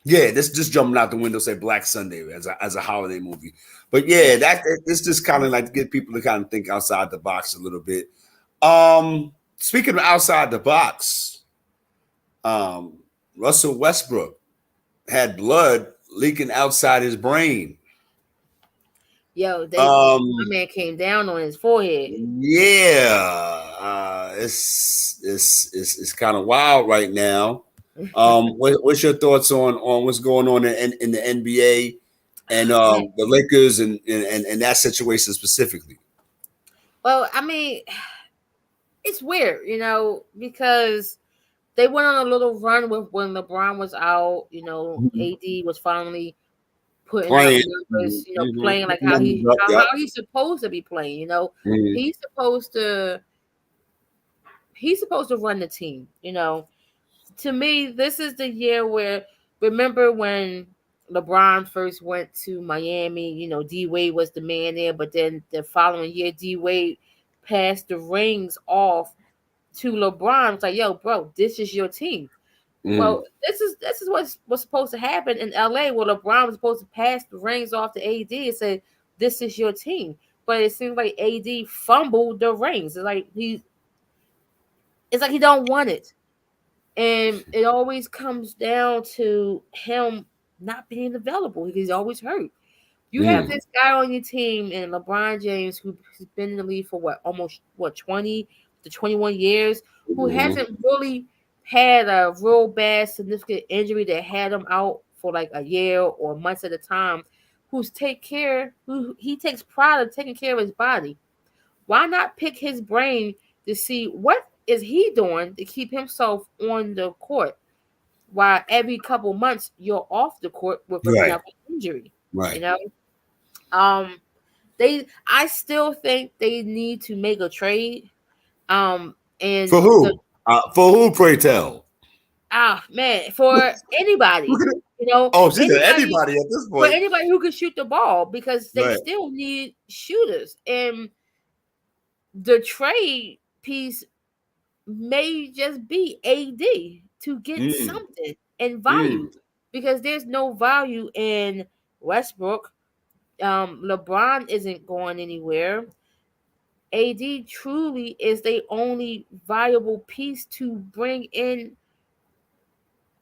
yeah, this just jumping out the window say Black Sunday as a holiday movie, but yeah, Yeah. it's just kind of like to get people to kind of think outside the box a little bit. Speaking of outside the box, um, Russell Westbrook had blood leaking outside his brain. Yo, my Um, man came down on his forehead. yeah, it's kind of wild right now. What's your thoughts on what's going on in the NBA and Man. the Lakers and that situation specifically? Well, it's weird, because they went on a little run with when LeBron was out. Mhm. AD was finally putting up Playing, numbers. Playing like putting how numbers he up, how, yep. how he's supposed to be playing. Mhm. He's supposed to he's supposed to run the team. To me, this is the year where, remember when LeBron first went to Miami, D Wade was the man there, but then the following year, D Wade passed the rings off to LeBron. It's like, yo, bro, this is your team. Mm. Well, this is what's supposed to happen in LA, where LeBron was supposed to pass the rings off to AD and say, this is your team. But it seems like AD fumbled the rings. It's like he don't want it. And it always comes down to him not being available. He's always hurt. You have Mm. this guy on your team, and LeBron James, who's been in the league for almost 20 to 21 years, who Mm-hmm. hasn't really had a real bad, significant injury that had him out for like a year or months at a time. Who he takes pride in taking care of his body. Why not pick his brain to see what is he doing to keep himself on the court? While every couple months you're off the court with Right. another injury, you Right. know. Um, I still think they need to make a trade. And For the who? For who? Pray tell. man, for anybody, Oh, she said anybody, anybody at this for point. anybody who can shoot the ball, because they Right. still need shooters. And the trade piece may just be AD to get Mm. something and Mm. value, because there's no value in Westbrook. LeBron isn't going anywhere. AD truly is the only viable piece to bring in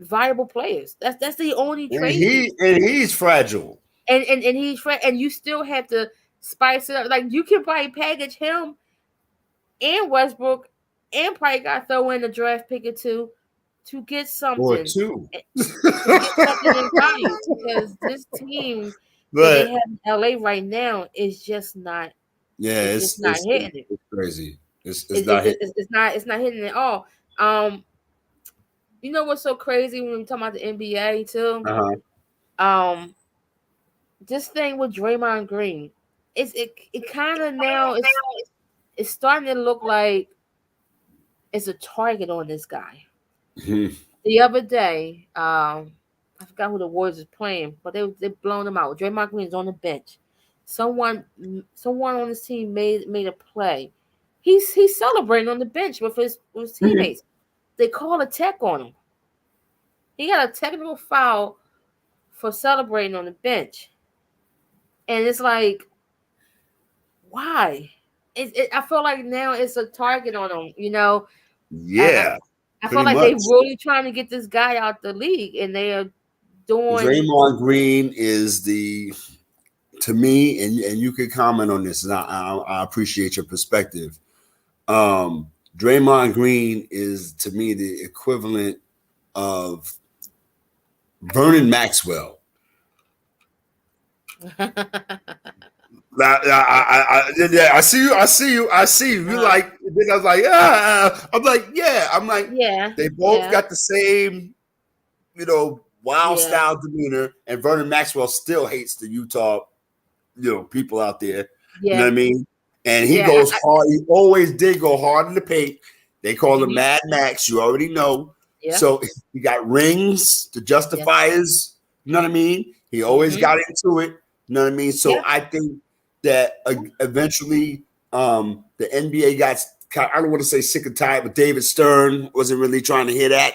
viable players. That's the only trade piece. And he's fragile. And and you still have to spice it up. Like, you can probably package him and Westbrook, and probably got to throw in a draft pick or two to get Or something, two. to get something in value, because this team that they But have in LA right now is just not, yeah, it's just not hitting it. it's crazy. It's It, not it, hit. it's not hitting it at all. Um, you know what's so crazy when we talk about the NBA too? Uh-huh. Um, this thing with Draymond Green, it kind of now it's starting to look like it's a target on this guy. Mhm. The other day, I forgot who the Warriors is playing, but they blown him out. Draymond Green's on the bench. Someone someone on his team made a play. He's celebrating on the bench with his Mhm. teammates. They call a tech on him. He got a technical foul for celebrating on the bench, and it's like, why? I feel like now it's a target on him. I, Yeah, I feel pretty like they much. really trying to get this guy out the league, and they are doing. Draymond Green is to me, and you could comment on this, and I appreciate your perspective. Draymond Green is to me the equivalent of Vernon Maxwell. Yeah, I see you. I see you. I see you. You like? Then I was like, yeah. I'm like, yeah. I'm like, Yeah, they both yeah, got the same, wild yeah, style demeanor, and Vernon Maxwell still hates the Utah, people out there. You know yeah, what I mean? And he yeah. goes hard. He always did go hard in the paint. They call him Mm-hmm. Mad Max. You already know. Yeah, So he got rings to yeah. justify his. You know what I mean? He always Mm-hmm. got into it. You know what I mean? So Yeah. I think that eventually the NBA got. I don't want to say sick and tired, but David Stern wasn't really trying to hear that.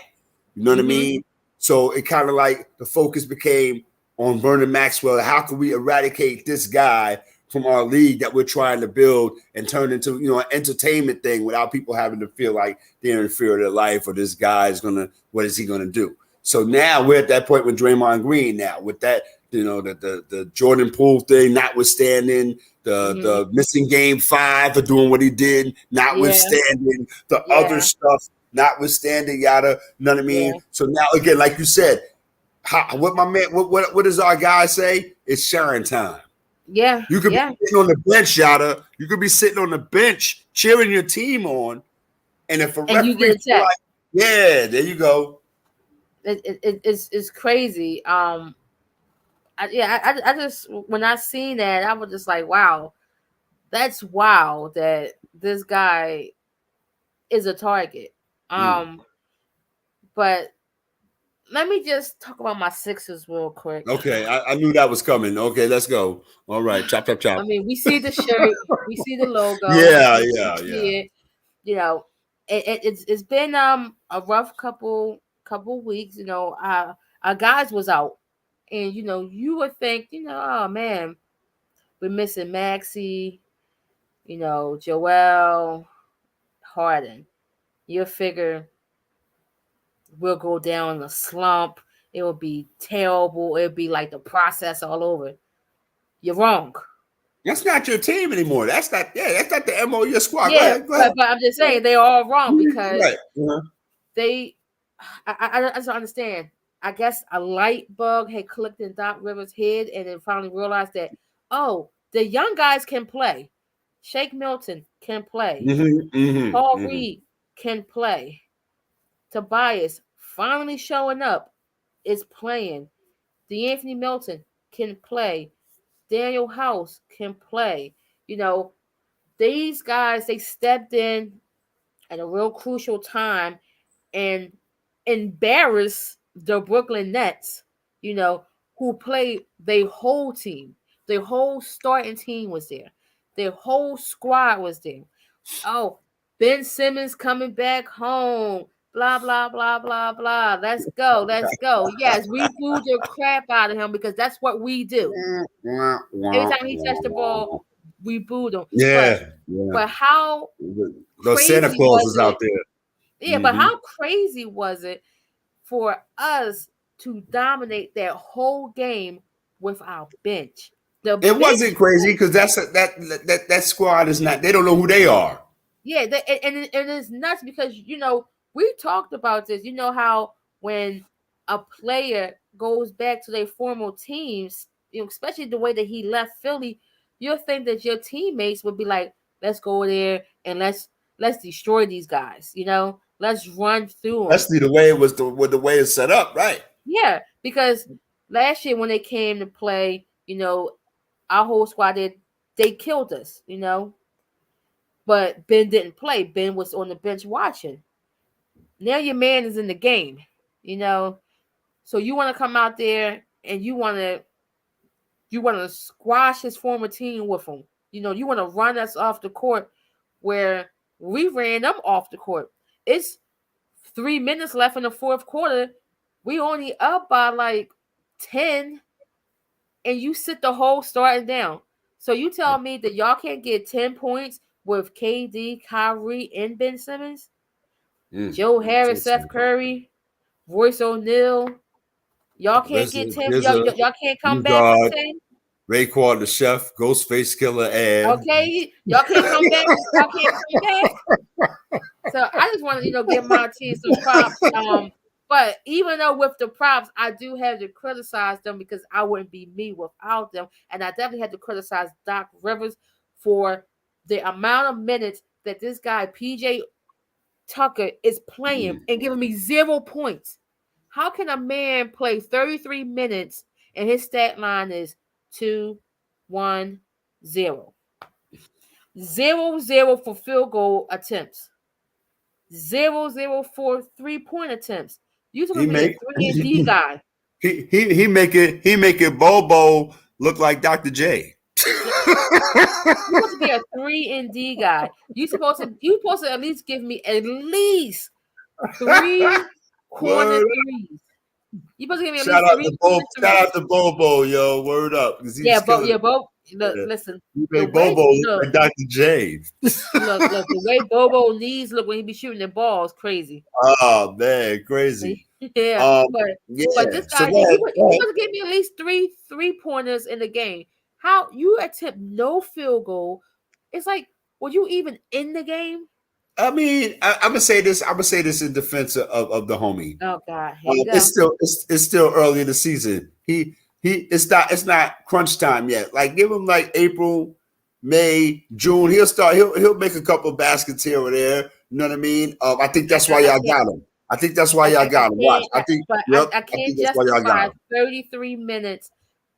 You know what I Mm-hmm. mean? So it kind of like the focus became on Vernon Maxwell. How can we eradicate this guy from our league that we're trying to build and turn into, an entertainment thing without people having to feel like they're in fear of their life or this guy is what is he gonna do? So now we're at that point with Draymond Green now, with that, the Jordan Poole thing notwithstanding, Mm-hmm. the missing game 5 for doing what he did, Yeah. notwithstanding the other Yeah. stuff, notwithstanding yada, you know what I Yeah. mean? So now again, like you said, what my man, what does our guy say? It's sharing time. Yeah. You could be Yeah. sitting on the bench, Yada. You could be sitting on the bench cheering your team on, and if a And you referee get a feel check. like, yeah, there you go. It's crazy. I just, when I seen that, I was just like, wow, that's wow that this guy is a target. Mm. But let me just talk about my Sixers real quick. Okay, I knew that was coming. Okay, let's go. All right, chop, chop, I chop. mean, we see the shirt, we see the logo, Yeah, we yeah, yeah. see it. You know, it's been a rough couple weeks. You know, our guys was out, and you would think, oh man, we're missing Maxie, Joel, Harden. You figure we'll go down in a slump. It will be terrible. It'll be like the process all over. You're wrong. That's not your team anymore. That's not. Yeah, that's not the MO of your squad. Go Yeah, ahead. Go ahead. but I'm just saying they're all wrong because Right. Uh-huh. they. I just don't understand. I guess a light bug had clicked in Doc Rivers' head, and then finally realized that the young guys can play. Shake Milton can play. Paul Reed can play. Tobias finally showing up is playing. DeAnthony Milton can play. Daniel House can play. These guys, they stepped in at a real crucial time and embarrassed the Brooklyn Nets, who played their whole team. Their whole starting team was there. Their whole squad was there. Oh, Ben Simmons coming back home. Blah, blah, blah, blah, blah. Let's go. Let's go. Yes, we booed the crap out of him because that's what we do. Every time he touched the ball, we booed him. Yeah, yeah. But how Those Santa crazy Claus was is it? out there. Yeah, but how crazy was it for us to dominate that whole game with our bench? It wasn't crazy because that squad is not. They don't know who they are. Yeah, and it's nuts because we talked about this. You know how when a player goes back to their former teams, especially the way that he left Philly, you'll think that your teammates would be like, "Let's go there and let's destroy these guys." Let's run through them. Especially the way it was with the way it's set up, right? Yeah, because last year when they came to play, our whole squad they killed us. But Ben didn't play. Ben was on the bench watching. Now your man is in the game, So you want to come out there and you want to squash his former team with him. You want to run us off the court where we ran them off the court. It's 3 minutes left in the fourth quarter. We only up by like 10, and you sit the whole starting down. So you tell me that y'all can't get 10 points with KD, Kyrie, and Ben Simmons? Joe Harris, Seth Curry, Royce O'Neal. Y'all can't get 10. Y'all can't come back with 10. Raekwon the Chef, Ghostface Killer, and okay, y'all can't come back. Y'all can't come back. So I just want to, give my team some props. But even though with the props, I do have to criticize them because I wouldn't be me without them, and I definitely had to criticize Doc Rivers for the amount of minutes that this guy PJ Tucker is playing and giving me 0 points. How can a man play 33 minutes and his stat line is 2-1-0? 0-0 for field goal attempts. 0-0 for 3-point attempts. You supposed to be a 3-and-D guy. He make it Bobo look like Dr. J. You're supposed to be a 3-and-D guy. You supposed to at least give me at least 3 corner threes. You supposed to give me at least 3 corner threes. Shout out to Bobo, yo. Word up. Bobo. Listen. You made Bobo look like Dr. J. look, the way Bobo knees look when he be shooting the ball is crazy. Oh man, crazy. Yeah, but this guy, he supposed to give me at least 3 pointers in the game. How you attempt no field goal? It's like, were you even in the game? I mean, I'm gonna say this. I'm gonna say this in defense of the homie. Oh God, it's still early in the season. It's not crunch time yet. Like give him like April, May, June. He'll make a couple of baskets here or there. You know what I mean? I think that's why y'all got him. I think that's why y'all got him. Watch. I can't justify 33 minutes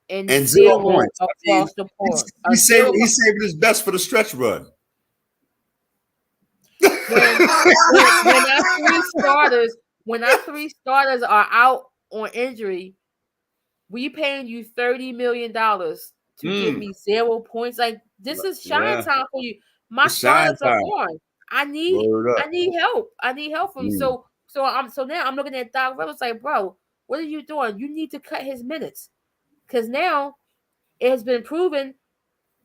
and 0 points across the board. He's saving his best for the stretch run. When our 3 starters are out on injury, we paying you $30 million to give me 0 points. Like, this is shine time for you. My starters are gone. I need help. I need help from you. So now I'm looking at Doc Rivers like, bro, what are you doing? You need to cut his minutes. Because now it has been proven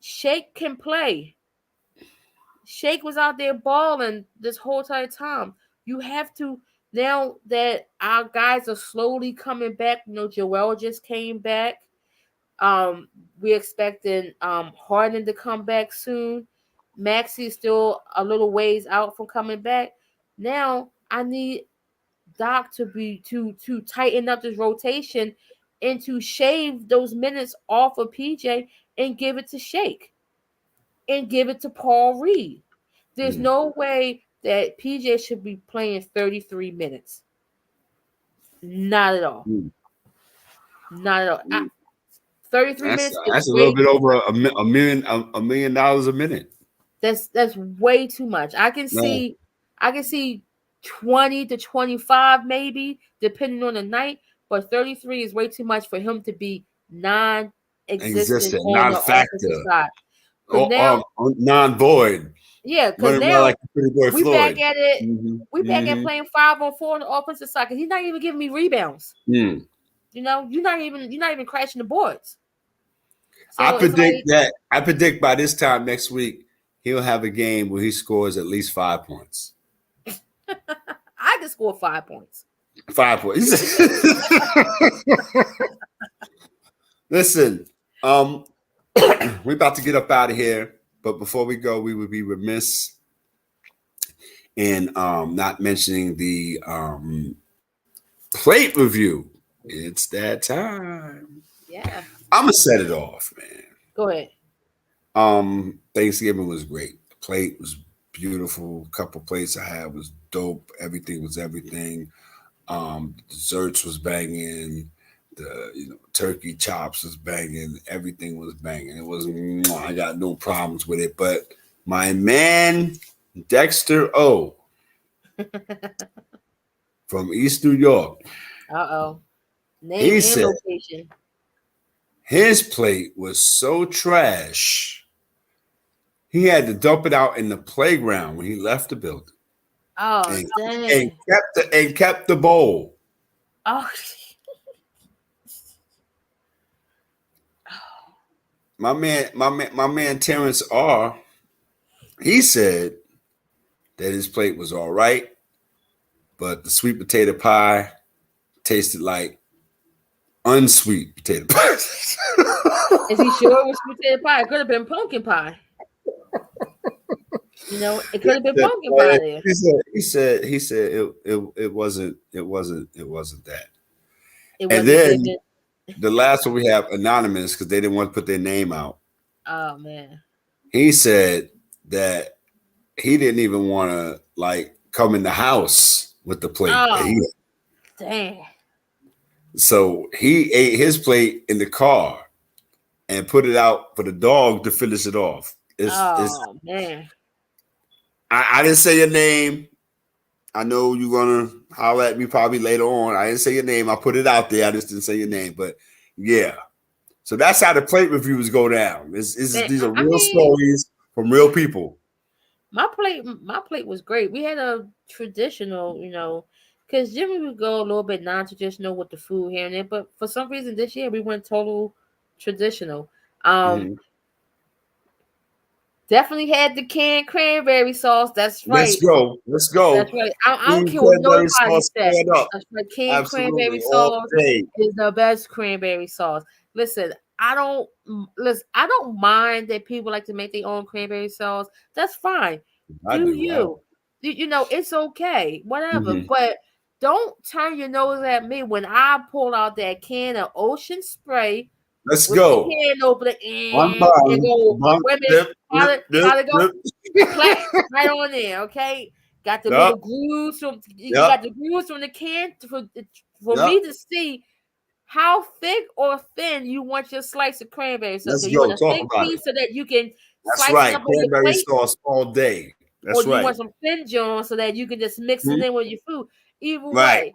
Shake can play. Shake was out there balling this whole entire time. You have to, now that our guys are slowly coming back. Joel just came back. We're expecting Harden to come back soon. Maxey's still a little ways out from coming back. Now I need Doc to tighten up this rotation and to shave those minutes off of PJ and give it to Shake and give it to Paul Reed. There's no way that PJ should be playing 33 minutes. Not at all. Not at all. 33 minutes. That's a little bit over $1 million a minute. That's way too much. I can see 20 to 25 maybe, depending on the night, but 33 is way too much for him to be non-existent on the offensive side. Non-void. Yeah, because now like we back at it. We back at playing 5-on-4 on the offensive side because he's not even giving me rebounds. You're not even crashing the boards. So I predict by this time next week he'll have a game where he scores at least 5 points. I can score 5 points. 5 points. Listen, we're about to get up out of here. But before we go, we would be remiss in not mentioning the plate review. It's that time. Yeah. I'm going to set it off, man. Go ahead. Thanksgiving was great. The plate was beautiful. A couple plates I had was dope. Everything was everything. Desserts was banging. The turkey chops was banging. Everything was banging. It was, I got no problems with it. But my man Dexter O from East New York. Name and said location. His plate was so trash. He had to dump it out in the playground when he left the building. Dang. And kept the bowl. Oh. My man Terrence R. He said that his plate was all right, but the sweet potato pie tasted like unsweet potato pie. Is he sure it was sweet potato pie? It could have been pumpkin pie. It could have been pumpkin pie there. He said it wasn't that. And then the last one we have anonymous because they didn't want to put their name out. Oh man. He said that he didn't even want to come in the house with the plate. Dang. So he ate his plate in the car and put it out for the dog to finish it off. Man. I didn't say your name. I know you're going to holler at me probably later on. I didn't say your name. I put it out there. I just didn't say your name. But, yeah. So that's how the plate reviews go down. These are real stories from real people. My plate was great. We had a traditional, because Jimmy would go a little bit non-traditional with the food here and there. But for some reason this year, we went total traditional. Definitely had the canned cranberry sauce. That's right. Let's go. That's right. I don't care what nobody said. That's right. Canned cranberry sauce is the best cranberry sauce. Listen, I don't mind that people like to make their own cranberry sauce. That's fine. It's okay. Whatever. But don't turn your nose at me when I pull out that can of Ocean Spray. Let's go. Hand over the end and go. Right on there, okay? Got the little grooves from got the grooves from the can for me to see how thick or thin you want your slice of cranberry sauce. So you want a thick piece so that you can slice it up on your cranberry plate, sauce all day. That's or right. You want some thin John so that you can just mix it in with your food. Either way.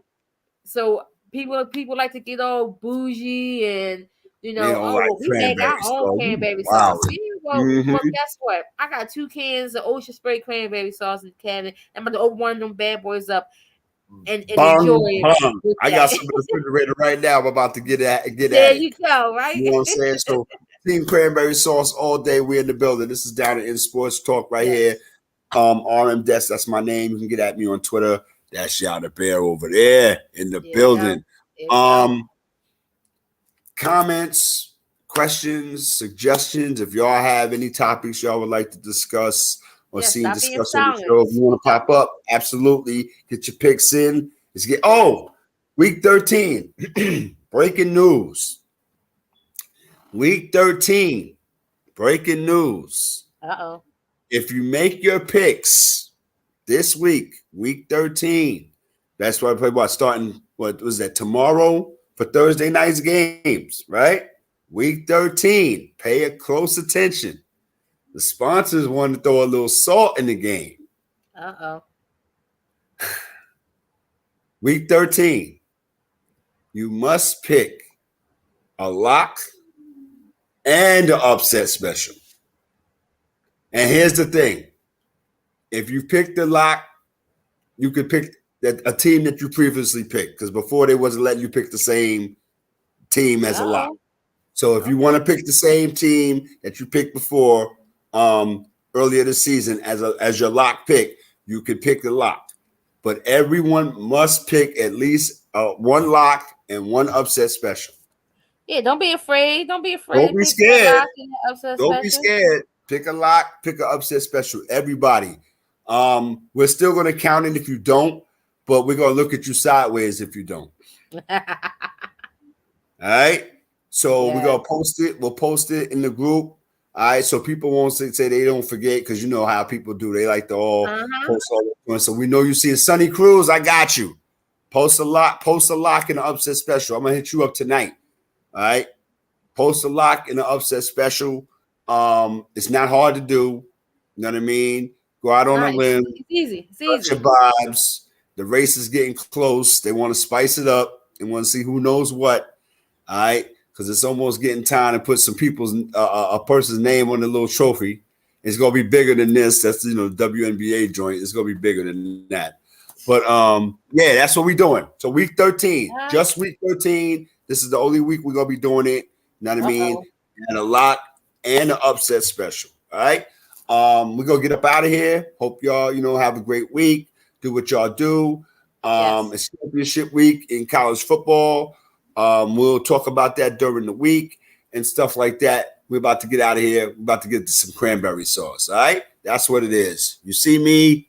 So people like to get all bougie and They don't like well, we make our cranberry own sauce. cranberry Wow. sauce. Well, guess what? I got 2 cans of Ocean Spray cranberry sauce in the cabinet. I'm about to open one of them bad boys up and enjoy it with I got that. some in the refrigerator right now. I'm about to get at There it. you go, right? You know what I'm saying? So team cranberry sauce all day. We're in the building. This is down in Sports Talk right here. RM Desk, that's my name. You can get at me on Twitter. That's y'all the bear over there in the building. Comments, questions, suggestions. If y'all have any topics y'all would like to discuss or see discussed on the show, if you want to pop up, absolutely. Get your picks in. Let's get week 13. Breaking news. Week 13. Breaking news. If you make your picks this week, week 13, that's what I play about starting, what was that, tomorrow for Thursday night's games, right? Week 13, pay a close attention. The sponsors want to throw a little salt in the game. Week 13, you must pick a lock and an upset special. And here's the thing. If you pick the lock, you could pick a team that you previously picked, because before they wasn't letting you pick the same team as a lock. So if you want to pick the same team that you picked before earlier this season as your lock pick, you could pick the lock. But everyone must pick at least one lock and one upset special. Yeah, don't be afraid. Don't be scared. Don't be scared. Pick a lock, pick an upset special. Everybody. We're still going to count it if you don't, but we're going to look at you sideways if you don't. All right? So we're going to post it. We'll post it in the group. All right? So people won't say they don't forget, because you know how people do. They like to all post all. So we know you see a Sunny Cruz. I got you. Post a lock in the upset special. I'm going to hit you up tonight. All right? Post a lock in the upset special. It's not hard to do. You know what I mean? Go out on a limb. It's easy. Your vibes. The race is getting close. They want to spice it up. They want to see who knows what. All right, because it's almost getting time to put some people's a person's name on the little trophy. It's gonna be bigger than this. That's the WNBA joint. It's gonna be bigger than that. But that's what we're doing. So week 13, just week 13. This is the only week we're gonna be doing it. You know what I mean? And a lock and an upset special. All right. We're gonna get up out of here. Hope y'all, have a great week. Do what y'all do. It's championship week in college football. We'll talk about that during the week and stuff like that. We're about to get out of here. We're about to get to some cranberry sauce. All right. That's what it is. You see me,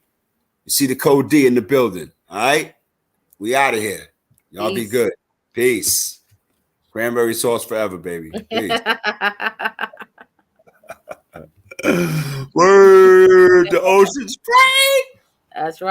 you see the Code D in the building. All right. We out of here. Y'all be good. Peace. Cranberry sauce forever, baby. Peace. Word, the ocean spray. That's right.